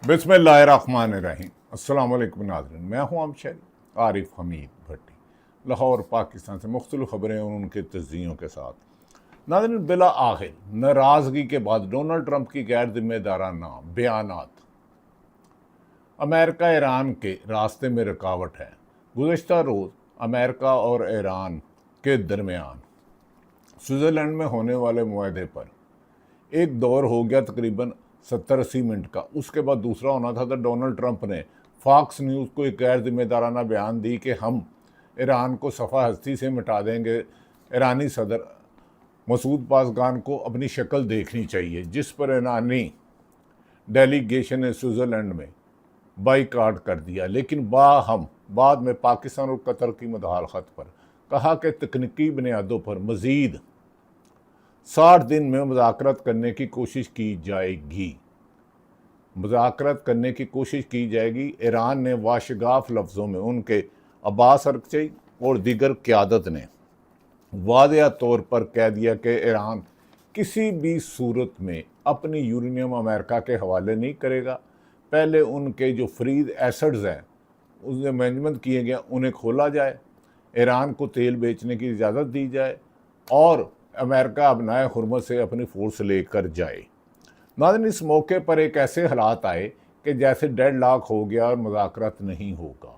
बिस्मिल्लाहिर्रहमानिर्रहीम। अस्सलाम वालेकुम नाज़रीन, मैं हूँ अमशरी आरिफ हमीद भट्टी, लाहौर पाकिस्तान से मुख्तलिफ खबरें और उनके तज्ज़ियों के साथ। नाज़रीन, बिला आखिर नाराज़गी के बाद डोनाल्ड ट्रंप की गैर जिम्मेदाराना बयानात, अमेरिका ईरान के रास्ते में रुकावट है। गुज़श्ता रोज़ अमेरिका और ईरान के दरमियान स्विट्ज़रलैंड में होने वाले मुआहदे पर एक दौर हो गया तकरीबन 70-80 मिनट का। उसके बाद दूसरा होना था तो डोनाल्ड ट्रंप ने फॉक्स न्यूज़ को एक गैर जिम्मेदाराना बयान दी कि हम ईरान को सफ़ा हस्ती से मिटा देंगे। ईरानी सदर मसूद पासगान को अपनी शक्ल देखनी चाहिए, जिस पर ईरानी डेलीगेशन ने स्विट्ज़रलैंड में बाइकाट कर दिया। लेकिन बाद में पाकिस्तान और कतर की मुदाखलत पर कहा कि तकनीकी बुनियादों पर मज़ीद 60 दिन में मुज़ाकरत करने की कोशिश की जाएगी। ईरान ने वाशगाफ लफ्ज़ों में उनके अब्बास अरगची और दीगर क़यादत ने वाज़ेह तौर पर कह दिया कि ईरान किसी भी सूरत में अपनी यूरेनियम अमेरिका के हवाले नहीं करेगा। पहले उनके जो फ्रीज एसेट्स हैं उसमें मैनेजमेंट किए गए उन्हें खोला जाए, ईरान को तेल बेचने की इजाज़त दी जाए और अमेरिका अपनाए हुर्मत से अपनी फोर्स लेकर जाए। नाज़रीन, इस मौके पर एक ऐसे हालात आए कि जैसे डेडलॉक हो गया और मुज़ाकरत नहीं होगा।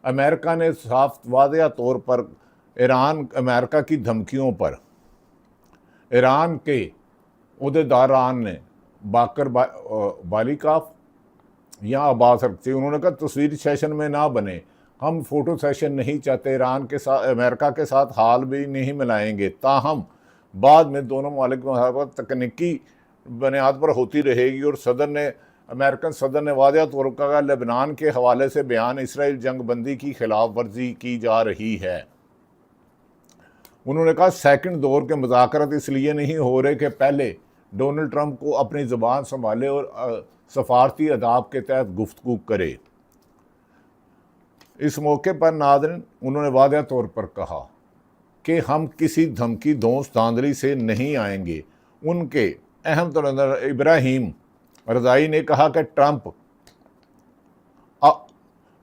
अमेरिका ने साफ वाज़ेह तौर पर ईरान अमेरिका की धमकियों पर ईरान के उहदेदारान ने बाकर बालिकाफ या अब्बास अरगची, उन्होंने कहा तस्वीरी सेशन में ना बने, हम फ़ोटो सेशन नहीं चाहते, ईरान के साथ अमेरिका के साथ हाल भी नहीं मिलाएंगे। ताहम बाद में दोनों मालिक तकनीकी बुनियाद पर होती रहेगी और अमेरिकन सदर ने वाज़ेह तौर पर कहा लेबनान के हवाले से बयान इसराइल जंग बंदी की खिलाफ वर्जी की जा रही है। उन्होंने कहा सेकंड दौर के मुज़ाकरत इसलिए नहीं हो रहे कि पहले डोनाल्ड ट्रंप को अपनी ज़बान संभाले और सफारती अदाब के तहत गुफ्तगू करे। इस मौके पर नाज़रीन उन्होंने वाज़ेह तौर पर कहा कि हम किसी धमकी दोस्त धांधली से नहीं आएंगे। उनके अहम तरह इब्राहिम रज़ाई ने कहा कि ट्रंप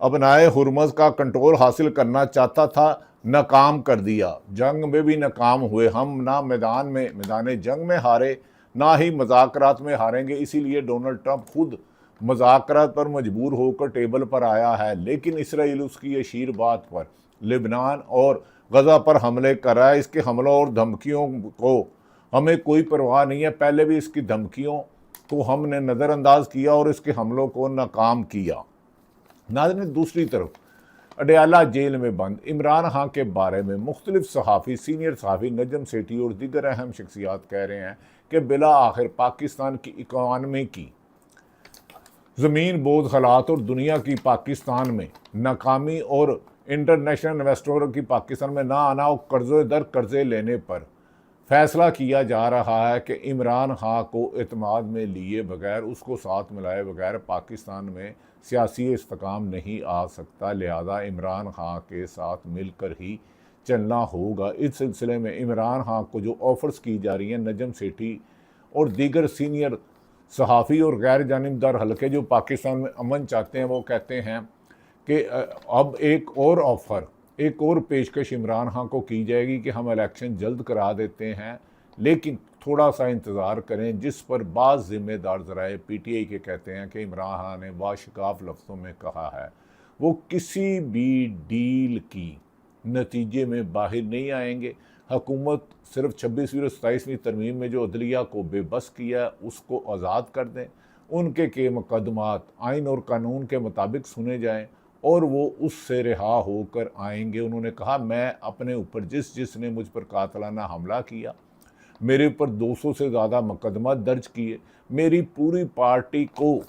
अपनाए हुर्मज़ का कंट्रोल हासिल करना चाहता था, नाकाम कर दिया, जंग में भी नाकाम हुए। हम ना मैदान जंग में हारे, ना ही मुज़ाकरात में हारेंगे। इसीलिए डोनाल्ड ट्रंप खुद मुज़ाकरात पर मजबूर होकर टेबल पर आया है। लेकिन इसराइल उसकी अशीर बात पर लेबनान और गज़ा पर हमले कर रहा है। इसके हमलों और धमकियों को हमें कोई परवाह नहीं है। पहले भी इसकी धमकियों को हमने नज़रअंदाज किया और इसके हमलों को नाकाम किया। नाज़रीन, दूसरी तरफ अडयाला जेल में बंद इमरान खान के बारे में मुख्तलिफ सहाफ़ी, सीनियर सहाफ़ी नजम सेठी और दीगर अहम शख्सियात कह रहे हैं कि बिला आखिर पाकिस्तान की इकॉनमी की ज़मीन बोझ हालात और दुनिया की पाकिस्तान में नाकामी और इंटरनेशनल इन्वेस्टरों की पाकिस्तान में ना आना और कर्ज़े दर कर्ज़े लेने पर फैसला किया जा रहा है कि इमरान खान को एतमाद में लिए बगैर, उसको साथ मिलाए बगैर पाकिस्तान में सियासी इस्तेकाम नहीं आ सकता। लिहाजा इमरान खान के साथ मिलकर ही चलना होगा। इस सिलसिले में इमरान खान को जो ऑफ़र्स की जा रही हैं, नजम सेठी और दीगर सीनियर सहाफ़ी और गैर जानिबदार हलके जो पाकिस्तान में अमन चाहते हैं, वो कहते हैं कि अब एक और पेशकश इमरान खान को की जाएगी कि हम इलेक्शन जल्द करा देते हैं, लेकिन थोड़ा सा इंतज़ार करें। जिस पर बाज़ ज़िम्मेदार ज़राए PTI के कहते हैं कि इमरान खान ने वाशगाफ लफ्ज़ों में कहा है वो किसी भी डील की नतीजे में बाहर नहीं आएंगे। हुकूमत सिर्फ 26वीं और 27वीं तरमीम में जो अदलिया को बेबस किया उसको आज़ाद कर दें, उनके के मुकदमात आइन और कानून के मुताबिक सुने जाएं और वो उससे रिहा होकर आएंगे। उन्होंने कहा मैं अपने ऊपर जिसने मुझ पर कातलाना हमला किया, मेरे ऊपर 200 से ज़्यादा मुकदमा दर्ज किए, मेरी पूरी पार्टी को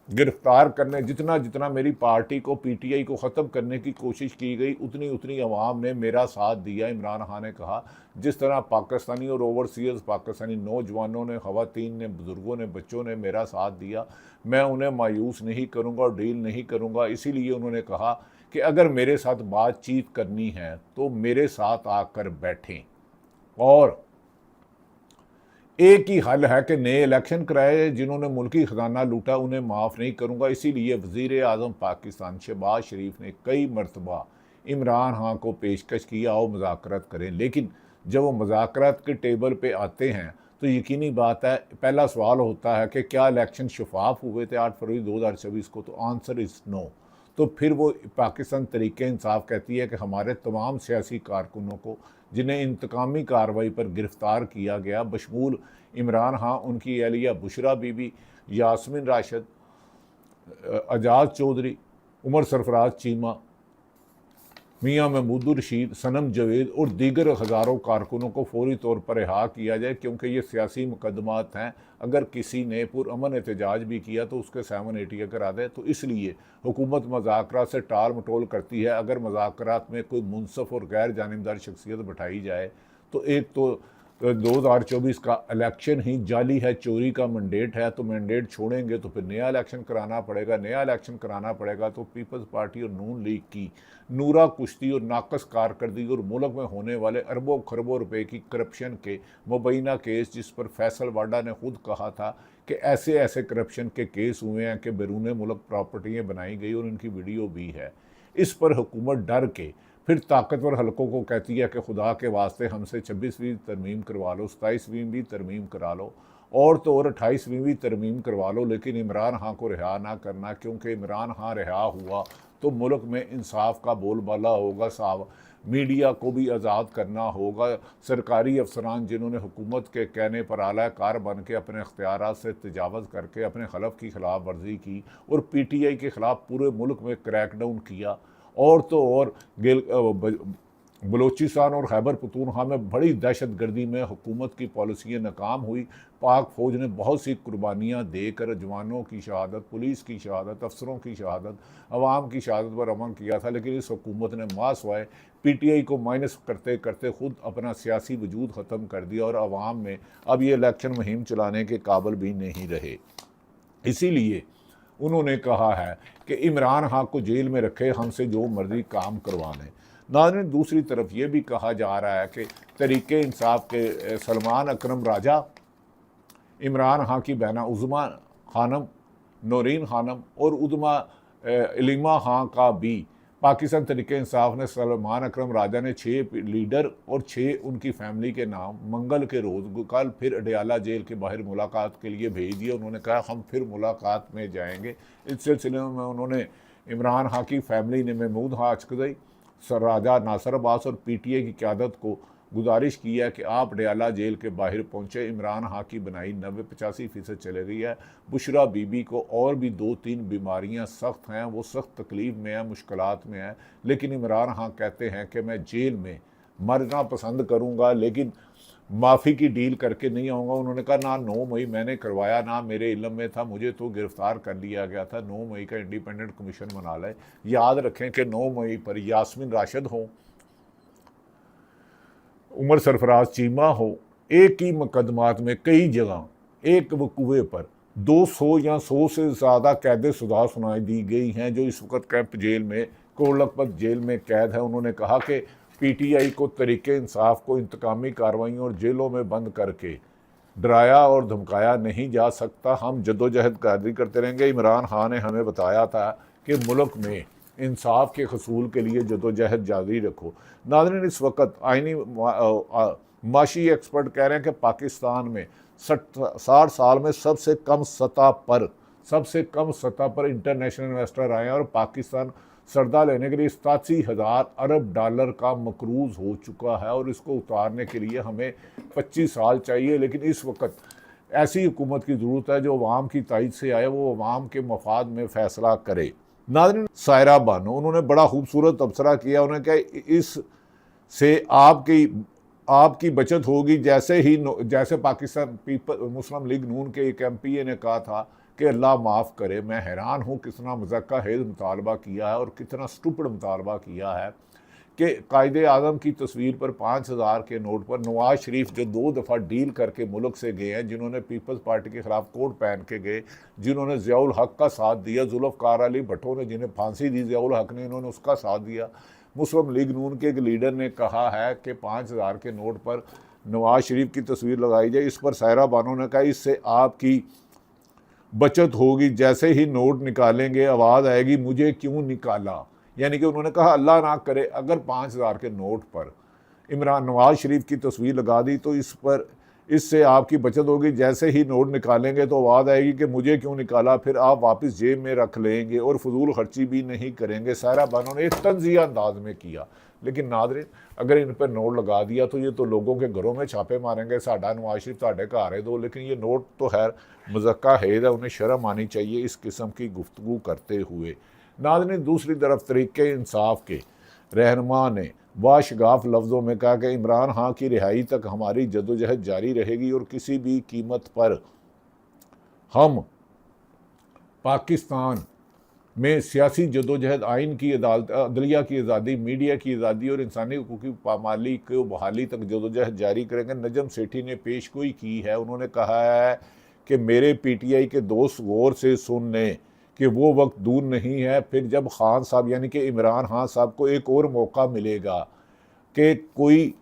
गिरफ्तार करने, जितना मेरी पार्टी को PTI को ख़त्म करने की कोशिश की गई, उतनी अवाम ने मेरा साथ दिया। इमरान खान ने कहा जिस तरह पाकिस्तानी और ओवरसीज़ पाकिस्तानी नौजवानों ने, ख़वातीन ने, बुज़ुर्गों ने, बच्चों ने मेरा साथ दिया, मैं उन्हें मायूस नहीं करूँगा और डील नहीं करूँगा। इसीलिए उन्होंने कहा कि अगर मेरे साथ बातचीत करनी है तो मेरे साथ आकर बैठें। और एक ही हल है कि नए इलेक्शन कराए। जिन्होंने मुल्की खजाना लूटा उन्हें माफ़ नहीं करूँगा। इसीलिए वज़ीर आज़म पाकिस्तान शहबाज शरीफ ने कई मरतबा इमरान खान को पेशकश की आओ मुज़ाकरत करें, लेकिन जब वो मुज़ाकरत के टेबल पे आते हैं तो यकीनी बात है पहला सवाल होता है कि क्या इलेक्शन शफाफ हुए थे 8 फरवरी 2024 को, तो आंसर इज़ नो। तो फिर वो पाकिस्तान तरीके इंसाफ कहती है कि हमारे तमाम सियासी कारकुनों को जिन्हें इंतकामी कार्रवाई पर गिरफ़्तार किया गया, बशमूल इमरान खान, उनकी अहलिया बुशरा बीबी, यास्मीन राशिद, आज़ाद चौधरी, उमर सरफराज चीमा, मियाँ महमूद रशीद, सनम जावेद और दीगर हज़ारों कारकुनों को फौरी तौर पर रिहा किया जाए, क्योंकि ये सियासी मुकदमात हैं। अगर किसी ने पुरअमन एहतजाज भी किया तो उसके 780 करा दे। तो इसलिए हुकूमत मज़ाकरात से टाल मटोल करती है। अगर मज़ाकरात में कोई मुनसफ़ और गैर जानिबदार शख्सियत बैठाई जाए तो एक तो 2024 का इलेक्शन ही जाली है, चोरी का मैंडेट है, तो मैंडेट छोड़ेंगे तो फिर नया इलेक्शन कराना पड़ेगा। नया इलेक्शन कराना पड़ेगा तो पीपल्स पार्टी और नून लीग की नूरा कुश्ती और नाकस कारकर्दगी और मुल्क में होने वाले अरबों खरबों रुपए की करप्शन के मुबैना केस, जिस पर फैसल वाडा ने खुद कहा था कि ऐसे ऐसे करप्शन के केस हुए हैं कि बैरून मुल्क प्रॉपर्टियाँ बनाई गई और उनकी वीडियो भी है। इस पर हुकूमत डर के फिर ताकतवर हलकों को कहती है कि खुदा के वास्ते हमसे 26वीं तरमीम करवा लो, 27वीं भी तरमीम करा लो, और तो और 28वीं भी तरमीम करवा लो, लेकिन इमरान खान को रिहा ना करना, क्योंकि इमरान खान रिहा हुआ तो मुल्क में इंसाफ का बोलबाला होगा साहब। मीडिया को भी आज़ाद करना होगा। सरकारी अफसरान जिन्होंने हुकूमत के कहने पर आला कार बन के अपने अख्तियारात से तजावज़ करके अपने खलफ की खिलाफ वर्जी की और PTI के ख़िलाफ़ पूरे मुल्क में क्रैकडाउन किया, और तो और बलूचिस्तान और खैबर पख्तूनख्वा में बड़ी दहशत गर्दी में हुकूमत की पॉलिसियाँ नाकाम हुई। पाक फ़ौज ने बहुत सी कुर्बानियाँ देकर जवानों की शहादत, पुलिस की शहादत, अफसरों की शहादत, अवाम की शहादत पर अमल किया था, लेकिन इस हुकूमत ने मासवाए PTI को माइनस करते करते खुद अपना सियासी वजूद ख़त्म कर दिया और अवाम में अब ये इलेक्शन मुहिम चलाने के काबिल भी नहीं रहे। इसीलिए उन्होंने कहा है कि इमरान खान को जेल में रखे, हमसे जो मर्जी काम करवा लें। नाज़रीन, दूसरी तरफ ये भी कहा जा रहा है कि तरीके इंसाफ के सलमान अकरम राजा, इमरान खान की बहना उज़मा खानम, नौरीन खानम और उद्मा इलिमा खान का भी पाकिस्तान तरीके इंसाफ ने सलमान अकरम राजा ने 6 लीडर और 6 उनकी फैमिली के नाम मंगल के रोज़ कल फिर अडयाला जेल के बाहर मुलाकात के लिए भेज दिया। उन्होंने कहा हम फिर मुलाकात में जाएंगे। इस सिलसिले में उन्होंने इमरान खान की फैमिली ने महमूद खान अचकज़ई, सर राजा नासर अब्बास और PTI की क़यादत को गुजारिश की है कि आप अडयाला जेल के बाहर पहुँचे। इमरान खान की बनाई 90-85% चले गई है। बुशरा बीबी को और भी 2-3 बीमारियां सख्त हैं, वो सख्त तकलीफ़ में है, मुश्किलात में है, लेकिन इमरान खान कहते हैं कि मैं जेल में मरना पसंद करूँगा लेकिन माफ़ी की डील करके नहीं आऊँगा। उन्होंने कहा ना 9 मई मैंने करवाया, ना मेरे इल्म में था, मुझे तो गिरफ़्तार कर लिया गया था। 9 मई का इंडिपेंडेंट कमीशन बना लें। याद रखें कि 9 मई पर यास्मीन राशिद हों, उमर सरफराज चीमा हो, एक ही मुकदमात में कई जगह एक वकूए पर 200 या 100 से ज़्यादा कैद सजा सुनाई दी गई हैं, जो इस वक्त कैंप जेल में, कोलखपत जेल में कैद है। उन्होंने कहा कि PTI को तरीके इंसाफ को इंतकामी कार्रवाइयों और जेलों में बंद करके डराया और धमकाया नहीं जा सकता। हम जद्दोजहद जारी करते रहेंगे। इमरान खान ने हमें बताया था कि मुल्क में इंसाफ के हसूल के लिए जद्दोजहद जारी रखो। नाज़रीन, इस वक्त आइनी माशी एक्सपर्ट कह रहे हैं कि पाकिस्तान में 60 साल में सबसे कम सतह पर इंटरनेशनल इन्वेस्टर आए हैं और पाकिस्तान सरदा लेने के लिए 87,000 अरब डॉलर का मकरूज़ हो चुका है और इसको उतारने के लिए हमें 25 साल चाहिए। लेकिन इस वक्त ऐसी हुकूमत की ज़रूरत है जो अवाम की तायद से आए, वो अवाम के मफाद में फ़ैसला करे। नाज़रीन, सायरा बानो, उन्होंने बड़ा खूबसूरत तबसरा किया। उन्होंने कहा इस से आपकी बचत होगी। जैसे पाकिस्तान मुस्लिम लीग नून के एक MPA ने कहा था कि अल्लाह माफ़ करे। मैं हैरान हूँ कितना मज़क्का हेज़ मुतालबा किया है और कितना स्टूपिड मुतालबा किया है कि कायदे आज़म की तस्वीर पर 5,000 के नोट पर नवाज शरीफ जो 2 दफ़ा डील करके मुल्क से गए हैं, जिन्होंने पीपल्स पार्टी के ख़िलाफ़ कोट पहन के गए, जिन्होंने ज़ियाउल हक का साथ दिया, जुल्फ़कार अली भट्टो ने जिन्हें फांसी दी, ज़ियाउल हक ने, इन्होंने उसका साथ दिया। मुस्लिम लीग नून के एक लीडर ने कहा है कि 5,000 के नोट पर नवाज शरीफ की तस्वीर लगाई जाए। इस पर सायरा बानो ने कहा इससे आपकी बचत होगी, जैसे ही नोट निकालेंगे आवाज़ आएगी मुझे क्यों निकाला। यानी कि उन्होंने कहा अल्लाह ना करे अगर 5,000 के नोट पर इमरान नवाज शरीफ की तस्वीर लगा दी तो इससे आपकी बचत होगी, जैसे ही नोट निकालेंगे तो आवाज़ आएगी कि मुझे क्यों निकाला, फिर आप वापस जेब में रख लेंगे और फजूल खर्ची भी नहीं करेंगे। सायरा बानो ने एक तंज़िया अंदाज में किया। लेकिन नादरीन, अगर इन पर नोट लगा दिया तो ये तो लोगों के घरों में छापे मारेंगे, साडा नवाज शरीफ साढ़े घर है दो। लेकिन ये नोट तो खैर मज़क्का हेद है, उन्हें शर्म आनी चाहिए इस किस्म की गुफ्तगू करते हुए। नादरीन, दूसरी तरफ तरीके इंसाफ के रहनुमा ने वाशगाफ लफ्ज़ों में कहा कि इमरान खान की रिहाई तक हमारी जदोजहद जारी रहेगी और किसी भी कीमत पर हम पाकिस्तान में सियासी जदोजहद, आइन की अदालत, अदलिया की आज़ादी, मीडिया की आज़ादी और इंसानी हकूक़ की पामाली को बहाली तक जदोजहद जारी करेंगे। नजम सेठी ने पेशगोई की है, उन्होंने कहा है कि मेरे PTI के दोस्त गौर से सुन लें कि वो वक्त दूर नहीं है फिर जब खान साहब यानी कि इमरान खान साहब को एक और मौका मिलेगा कि कोई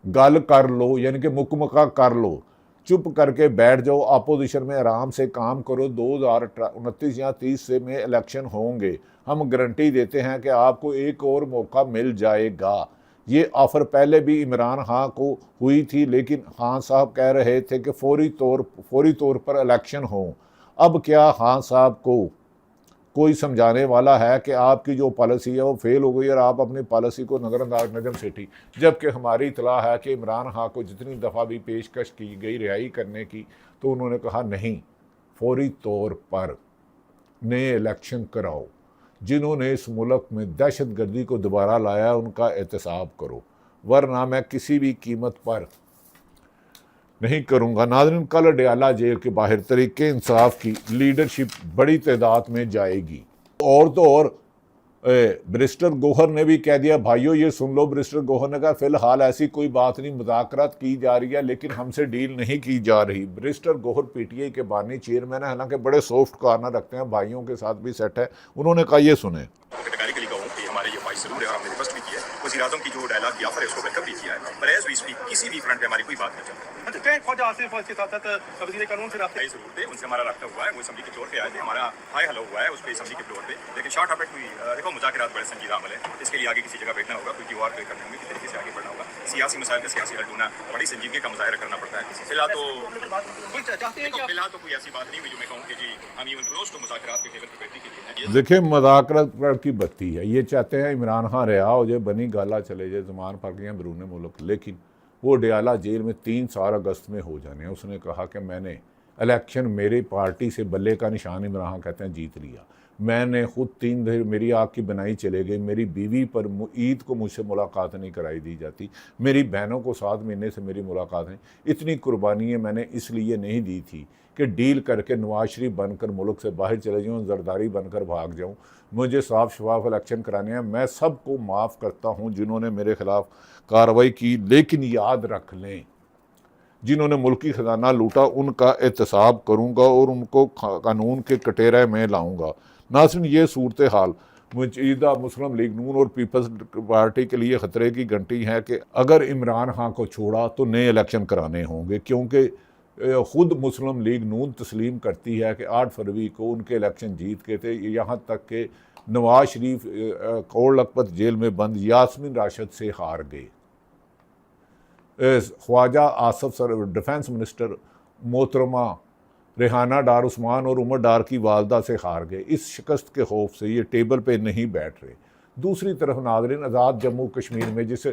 गल कर लो, यानी कि मुकमका कर लो, चुप करके बैठ जाओ, अपोजिशन में आराम से काम करो। 2029 या 30 से में इलेक्शन होंगे, हम गारंटी देते हैं कि आपको एक और मौका मिल जाएगा। ये ऑफ़र पहले भी इमरान खान को हुई थी, लेकिन खान साहब कह रहे थे कि फौरी तौर पर इलेक्शन हो। अब क्या खान साहब को कोई समझाने वाला है कि आपकी जो पॉलिसी है वो फेल हो गई और आप अपनी पॉलिसी को नज़रअंदाज। नजम सेठी, जबकि हमारी इतला है कि इमरान खान को जितनी दफ़ा भी पेशकश की गई रिहाई करने की तो उन्होंने कहा नहीं, फौरी तौर पर नए इलेक्शन कराओ। जिन्होंने इस मुल्क में दहशत गर्दी को दोबारा लाया उनका एहतसाब करो, वरना मैं किसी भी कीमत पर नहीं करूँगा। नाज़रीन, कल डयाला जेल के बाहर तरीके इंसाफ की लीडरशिप बड़ी तादाद में जाएगी। और तो और बैरिस्टर गौहर ने भी कह दिया, भाइयों ये सुन लो, बैरिस्टर गौहर ने कहा फ़िलहाल ऐसी कोई बात नहीं, मुज़ाकरात की जा रही है लेकिन हमसे डील नहीं की जा रही। बैरिस्टर गौहर PTI के बानी चेयरमैन है, हालांकि बड़े सॉफ्ट कॉर्नर रखते हैं, भाइयों के साथ भी सेट है। उन्होंने कहा ये सुने, वज़ीर आज़म की जो डायलॉग की ऑफर है उसको वेलकम भी किया है, पर एज वी स्पीक किसी भी फ्रंट पे हमारी कोई बात नहीं चल रही। ख्वाजा आसिफ के साथ वज़ीर कानून से रब्ता ज़रूर थे, उनसे हमारा रब्ता हुआ है, वो असम्बली के फ्लोर पे आए थे, हमारा हाई हेलो हुआ है उस पर असम्बली के फ्लोर पे। लेकिन शॉर्ट ऑफ इट हुई, देखो मुज़ाकरात बड़े संजीदा अमल है, इसके लिए आगे किसी जगह बैठना होगा, कोई दीवार पे करने होंगे, किस तरीके से आगे बढ़ना होगा। सियासी मसाइल का सियासी हल ढूंढना बड़ी संजीदगी का मुजाहिरा करना पड़ता है। फिलहाल तो कोई ऐसी बात नहीं हुई जो मैं कहूँ कि जी हम इवन क्लोज टू मुज़ाकरात के टेबल पर बैठने के लिए। देखिए मुज़ाकरात की बत्ती है, ये चाहते हैं इमरान खान रिहा हो जाए, बनी गाला चले जाए, ज़मान फाकियाँ बैरून मुल्क। लेकिन वो डयाला जेल में 3 साल अगस्त में हो जाने हैं। उसने कहा कि मैंने इलेक्शन मेरी पार्टी से बल्ले का निशान इमरान खान कहते हैं जीत लिया। मैंने खुद 3 दिन मेरी आग की बनाई चले गई, मेरी बीवी पर ईद को मुझसे मुलाकात नहीं कराई दी जाती, मेरी बहनों को 7 महीने से मेरी मुलाकात नहीं। इतनी कुर्बानियाँ मैंने इसलिए नहीं दी थी कि डील करके नवाज शरीफ बनकर मुल्क से बाहर चले जाऊँ, जरदारी बनकर भाग जाऊँ। मुझे साफ शफाफ इलेक्शन कराने हैं। मैं सबको माफ़ करता हूँ जिन्होंने मेरे ख़िलाफ़ कार्रवाई की, लेकिन याद रख लें जिन्होंने मुल्की ख़जाना लूटा उनका एहतसाब करूँगा और उनको कानून के कटेरे में लाऊँगा। नाज़रीन, ये सूरत हाल मौजूदा मुस्लिम लीग नून और पीपल्स पार्टी के लिए ख़तरे की घंटी है कि अगर इमरान खान को छोड़ा तो नए इलेक्शन कराने होंगे, क्योंकि ख़ुद मुस्लिम लीग नून तस्लीम करती है कि 8 फरवरी को उनके इलेक्शन जीत के थे। यहाँ तक कि नवाज शरीफ कौड़ लखपत जेल में बंद यास्मीन राशिद से हार गए। Khawaja Asif sir defence minister मोहतरमा रेहाना डार उस्मान और उमर डार की वालदा से हार गए। इस शिकस्त के खौफ से ये टेबल पे नहीं बैठ रहे। दूसरी तरफ नाज़रीन, आज़ाद जम्मू कश्मीर में जिस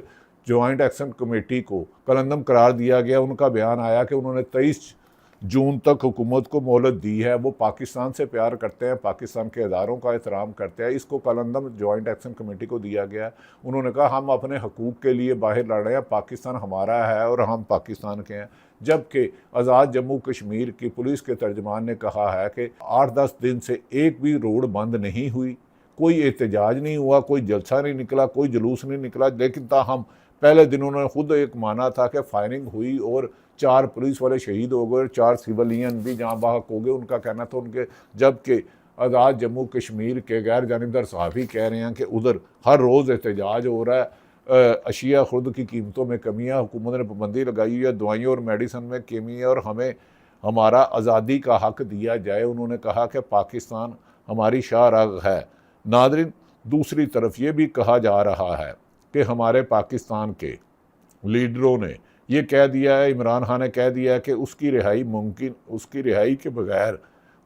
जॉइंट एक्शन कमेटी को कलंदम करार दिया गया, उनका बयान आया कि उन्होंने 23 जून तक हुकूमत को मोहलत दी है। वो पाकिस्तान से प्यार करते हैं, पाकिस्तान के इदारों का एहतराम करते हैं। इसको कलंदम जॉइंट एक्शन कमेटी को दिया गया। उन्होंने कहा हम अपने हकूक़ के लिए बाहर लड़ रहे हैं, पाकिस्तान हमारा है और हम पाकिस्तान के हैं। जबकि आज़ाद जम्मू कश्मीर की पुलिस के तर्जमान ने कहा है कि 8-10 दिन से एक भी रोड बंद नहीं हुई, कोई एहतजाज नहीं हुआ, कोई जलसा नहीं निकला, कोई जुलूस नहीं निकला। लेकिन ताहम पहले दिन उन्होंने खुद एक माना था कि फायरिंग हुई और 4 पुलिस वाले शहीद हो गए और 4 सिविलियन भी जहाँ बाहक हो गए, उनका कहना था उनके। जबकि आज़ाद जम्मू कश्मीर के गैर जानिबदार सहाफ़ी कह रहे हैं कि उधर हर रोज़ एहतजाज हो रहा है, अशिया खुर्द की कीमतों में कमियाँ, हुकूमत ने पाबंदी लगाई हुई है दवाइयों और मेडिसन में कमी है और हमें हमारा आज़ादी का हक दिया जाए। उन्होंने कहा कि पाकिस्तान हमारी शाहराग है। नादरीन, दूसरी तरफ ये भी कहा जा रहा है कि हमारे पाकिस्तान के लीडरों ने ये कह दिया है, इमरान खान ने कह दिया है कि उसकी रिहाई के बगैर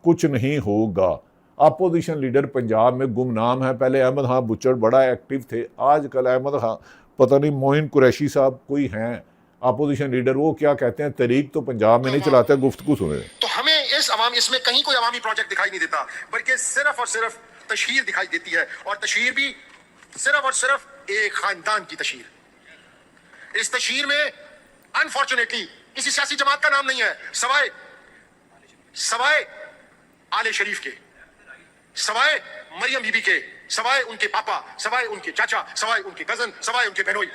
कुछ नहीं होगा। अपोजिशन लीडर पंजाब में गुमनाम है। पहले अहमद खान बुच्चड़ बड़ा एक्टिव थे, आजकल अहमद खान पता नहीं मोइन कुरैशी साहब कोई हैं अपोजिशन लीडर, वो क्या कहते हैं, तरीक तो पंजाब में नहीं चलाते। गुफ्तगू सुने। तो हमें इसमें कहीं कोई अवामी प्रोजेक्ट दिखाई नहीं देता, बल्कि सिर्फ और सिर्फ तशहीर दिखाई देती है, और तशहीर भी सिर्फ और सिर्फ एक खानदान की तशहीर। इस तशहीर में अनफॉर्चुनेटली किसी सियासी जमात का नाम नहीं है, सवाए आले शरीफ के, सवाए मरियम बीबी के, सवाए उनके पापा, सवाए उनके चाचा, सवाए उनके कजन, सवाए उनके बहनोई।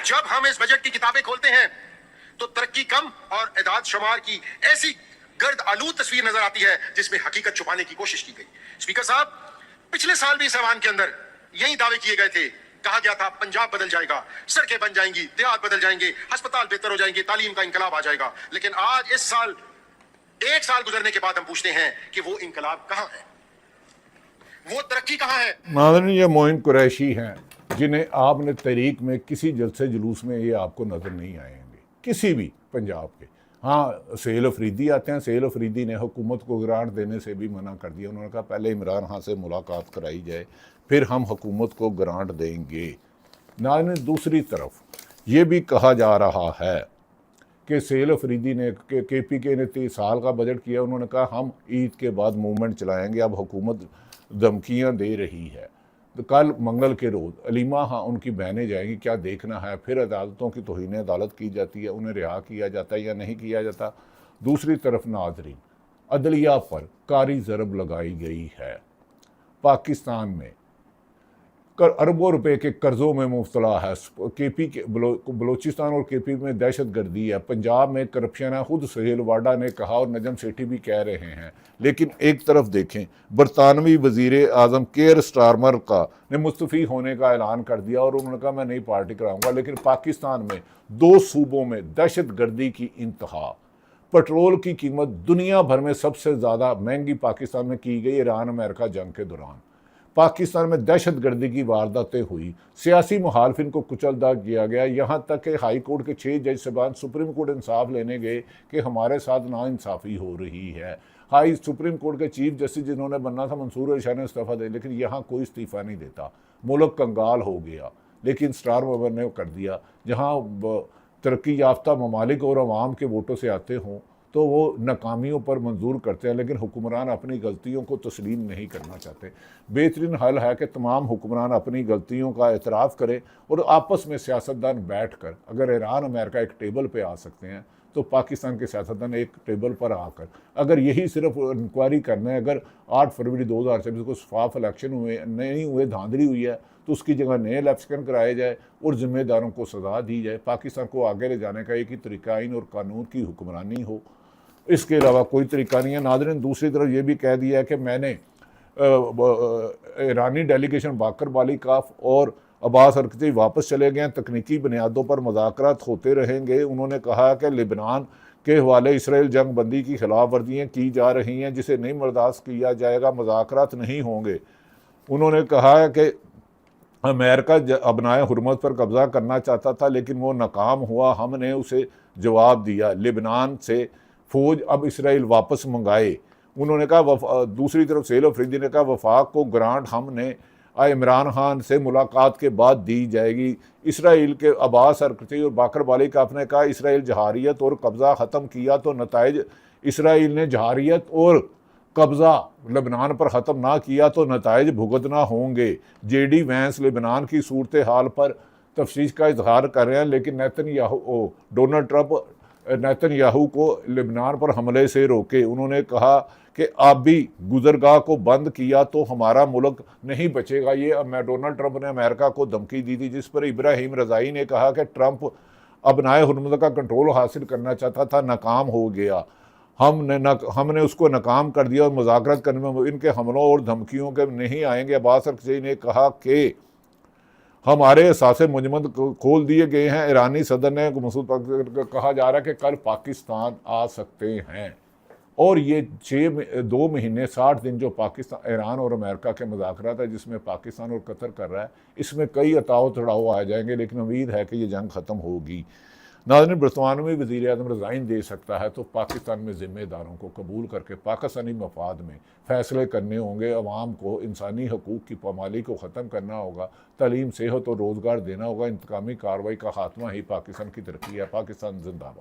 जब हम इस बजट की किताबें खोलते हैं तो तरक्की कम और एदाद शुमार की ऐसी गर्द आलूद तस्वीर नजर आती है जिसमें हकीकत छुपाने की कोशिश की गई। स्पीकर साहब, पिछले साल भी इस ऐवान के अंदर यही दावे किए गए थे। कहा गया था पंजाब बदल जाएगा, सड़कें बन जाएंगी, देहात बदल जाएंगे, अस्पताल बेहतर हो जाएंगे, तालीम का इंकलाब आ जाएगा। लेकिन आज इस साल, एक साल गुजरने के बाद हम पूछते हैं कि वो इंकलाब कहां है, वो तरक्की कहां है। नाज़रीन, ये मोइन कुरैशी हैं जिन्हें आपने तहरीक में किसी जलसे जुलूस में ये आपको नज़र नहीं आएंगे, किसी भी पंजाब के। हाँ, सेल अफरीदी आते हैं। सेल अफरीदी ने हुकूमत को ग्रांट देने से भी मना कर दिया। उन्होंने कहा पहले इमरान खान से मुलाकात कराई जाए, फिर हम हुकूमत को ग्रांट देंगे। नाज़रीन, दूसरी तरफ ये भी कहा जा रहा है कि सेल अफरीदी ने KPK ने 30 साल का बजट किया। उन्होंने कहा हम ईद के बाद मूवमेंट चलाएंगे। अब हुकूमत धमकियाँ दे रही है। तो कल मंगल के रोज़ अलीमा खां उनकी बहनें जाएंगी, क्या देखना है। फिर अदालतों की तौहीन अदालत की जाती है, उन्हें रिहा किया जाता है या नहीं किया जाता। दूसरी तरफ नाज़रीन, अदलिया पर कारी ज़रब लगाई गई है। पाकिस्तान में अरबों रुपए के कर्ज़ों में मुब्तला है। बलोचिस्तान और KP में दहशत गर्दी है। पंजाब में करप्शन है। खुद सुहेल वाडा ने कहा और नजम सेठी भी कह रहे हैं। लेकिन एक तरफ देखें, बरतानवी वज़ीर आज़म केयर स्टारमर ने मुस्तफ़ी होने का ऐलान कर दिया और उन्होंने कहा मैं नई पार्टी कराऊंगा। लेकिन पाकिस्तान में 2 सूबों में दहशत गर्दी की इंतहा। पेट्रोल की कीमत दुनिया भर में सबसे ज़्यादा महंगी पाकिस्तान में की गई ईरान अमेरिका जंग के दौरान। पाकिस्तान में दहशत गर्दी की वारदातें हुई, सियासी मुखालफिन को कुचलदा किया गया। यहाँ तक कि हाई कोर्ट के 6 जज साहबान सुप्रीम कोर्ट इंसाफ लेने गए कि हमारे साथ नाइंसाफ़ी हो रही है। सुप्रीम कोर्ट के चीफ जस्टिस जिन्होंने बनना था मंसूर अली शाह ने इस्तीफ़ा दे, लेकिन यहाँ कोई इस्तीफ़ा नहीं देता। मुल्क कंगाल हो गया। लेकिन स्टारमर ने कर दिया। जहाँ तरक्की याफ्ता ममालिक और अवाम के वोटों से आते हों तो वो नाकामियों पर मंजूर करते हैं, लेकिन हुक्मरान अपनी गलतियों को तस्लीम नहीं करना चाहते। बेहतरीन हल है कि तमाम हुक्मरान अपनी गलतियों का एतराफ़ करें और आपस में सियासतदान बैठ कर, अगर ईरान अमेरिका एक टेबल पे आ सकते हैं तो पाकिस्तान के सियासतदान एक टेबल पर आकर, अगर यही सिर्फ इंक्वायरी करना है, अगर 8 फरवरी 2024 को शफाफ इलेक्शन नहीं हुए, धांधली हुई है, तो उसकी जगह नए इलेक्शन कराए जाए और ज़िम्मेदारों को सज़ा दी जाए। पाकिस्तान को आगे ले जाने का एक ही तरीका आइन और कानून की हुक्मरानी हो, इसके अलावा कोई तरीका नहीं है। नाज़रीन, दूसरी तरफ ये भी कह दिया है कि मैंने ईरानी डेलीगेशन बाकर बालिकाफ और अब्बास अरकची वापस चले गए हैं। तकनीकी बुनियादों पर मुज़ाकरात होते रहेंगे। उन्होंने कहा कि लिबनान के हवाले इसराइल जंग बंदी की खिलाफ वर्जियाँ की जा रही हैं, जिसे नहीं बर्दाश्त किया जाएगा, मुज़ाकरात नहीं होंगे। उन्होंने कहा है कि अमेरिका अबनाए हुर्मत पर कब्ज़ा करना चाहता था, लेकिन वो नाकाम हुआ। हमने उसे जवाब दिया। लिबनान से फ़ौज अब इसराइल वापस मंगाए। उन्होंने कहा दूसरी तरफ सेल अफरीदी ने कहा वफाक को ग्रांट हमने इमरान खान से मुलाकात के बाद दी जाएगी। इसराइल के अब्बास अरकची और बाकर बालिकाफ ने कहा इसराइल जहारियत और कब्ज़ा ख़त्म किया तो नताइज, इसराइल ने जहारियत और कब्ज़ा लेबनान पर ख़त्म ना किया तो नताइज भुगतना होंगे। JD वैंस लेबनान की सूरत हाल पर तफसीश का इजहार कर रहे हैं, लेकिन डोनाल्ड ट्रंप नेतन्याहू को लेबनान पर हमले से रोके। उन्होंने कहा कि आबी गुजरगाह को बंद किया तो हमारा मुल्क नहीं बचेगा। ये डोनाल्ड ट्रंप ने अमेरिका को धमकी दी थी, जिस पर इब्राहिम रज़ाई ने कहा कि ट्रंप अबनाए हुर्मुज़ का कंट्रोल हासिल करना चाहता था, नाकाम हो गया। हमने उसको नाकाम कर दिया और मुज़ाकरात करने में इनके हमलों और धमकियों के नहीं आएंगे। अब्बास अरकची ने कहा कि हमारे असासे मुजमद खोल दिए गए हैं। ईरानी सदर ने मसूद कहा जा रहा है कि कल पाकिस्तान आ सकते हैं। और ये 2 महीने 60 दिन जो पाकिस्तान, ईरान और अमेरिका के मुज़ाकरात है जिसमें पाकिस्तान और कतर कर रहा है, इसमें कई अताव चढ़ाव आ जाएंगे, लेकिन उम्मीद है कि ये जंग ख़त्म होगी। नाज़रीन, बरतानवी वज़ीर आज़म रिज़ाइन दे सकता है तो पाकिस्तान में ज़िम्मेदारों को कबूल करके पाकिस्तानी मफाद में फ़ैसले करने होंगे। अवाम को इंसानी हकूक़ की पामाली को ख़त्म करना होगा, तालीम, सेहत और रोज़गार देना होगा। इंतकामी कार्रवाई का खात्मा ही पाकिस्तान की तरक्की है। पाकिस्तान जिंदाबाद।